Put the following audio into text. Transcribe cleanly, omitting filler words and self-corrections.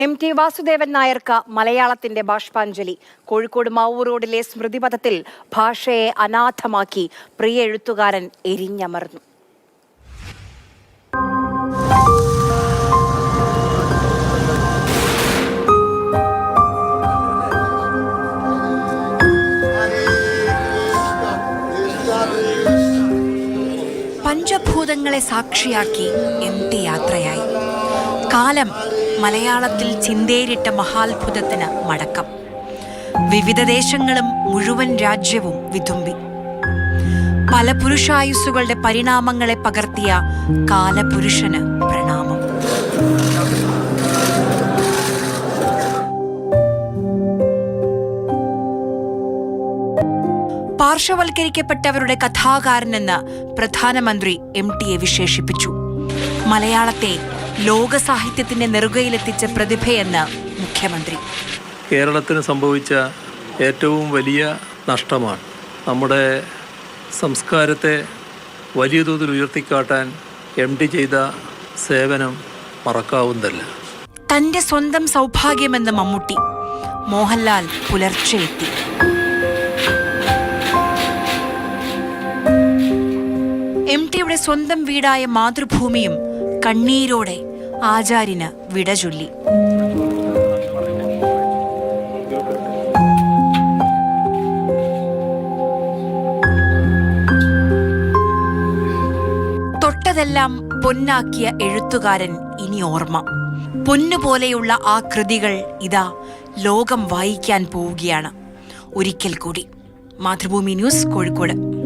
MT Vasudevan നായർക്ക് മലയാളത്തിന്റെ ബാഷ്പാഞ്ജലി. കോഴിക്കോട് മാവൂർ റോഡിലെ സ്മൃതിപഥത്തിൽ ഭാഷയെ അനാഥമാക്കി പ്രിയ എഴുത്തുകാരൻ എരിഞ്ഞമർന്നു. പഞ്ചഭൂതങ്ങളെ സാക്ഷിയാക്കി MT യാത്രയായി. കാലം മലയാളത്തിൽ ചിന്തേരിട്ട മഹാത്ഭുതത്തിന് മടക്കം. വിവിധ ദേശങ്ങളും മുഴുവൻ രാജ്യവും വിതുമ്പി. പല പുരുഷായുസ്സുകളുടെ പരിണാമങ്ങളെ പകർത്തിയ കാലപുരുഷന് പ്രണാമം. പാർശ്വവൽക്കരിക്കപ്പെട്ടവരുടെ കഥാകാരനെന്ന് പ്രധാനമന്ത്രി MTയെ വിശേഷിപ്പിച്ചു. മലയാളത്തെ ലോക സാഹിത്യത്തിന്റെ നെറുകയിലെത്തിച്ച പ്രതിഭയെന്ന് മുഖ്യമന്ത്രി. കേരളത്തിന് സംഭവിച്ച ഏറ്റവും വലിയ നഷ്ടമാണ്. നമ്മുടെ സംസ്കാരത്തെ വലിയ തോതിൽ ഉയർത്തിക്കാട്ടാൻ MT ചെയ്ത സേവനം മറക്കാവുന്നതല്ല. തന്റെ സ്വന്തം സൗഭാഗ്യമെന്ന് മമ്മൂട്ടി. മോഹൻലാൽ പുലർച്ചെ എത്തി. MTയുടെ സ്വന്തം വീടായ മാതൃഭൂമിയും കണ്ണീരോടെ ആചാര്യന് വിട ചൊല്ലി. തൊട്ടതെല്ലാം പൊന്നാക്കിയ എഴുത്തുകാരൻ ഇനി ഓർമ്മ. പൊന്നുപോലെയുള്ള ആ കൃതികൾ ഇതാ ലോകം വായിക്കാൻ പോവുകയാണ്. ഒരിക്കൽ കൂടി. മാതൃഭൂമി ന്യൂസ്, കോഴിക്കോട്.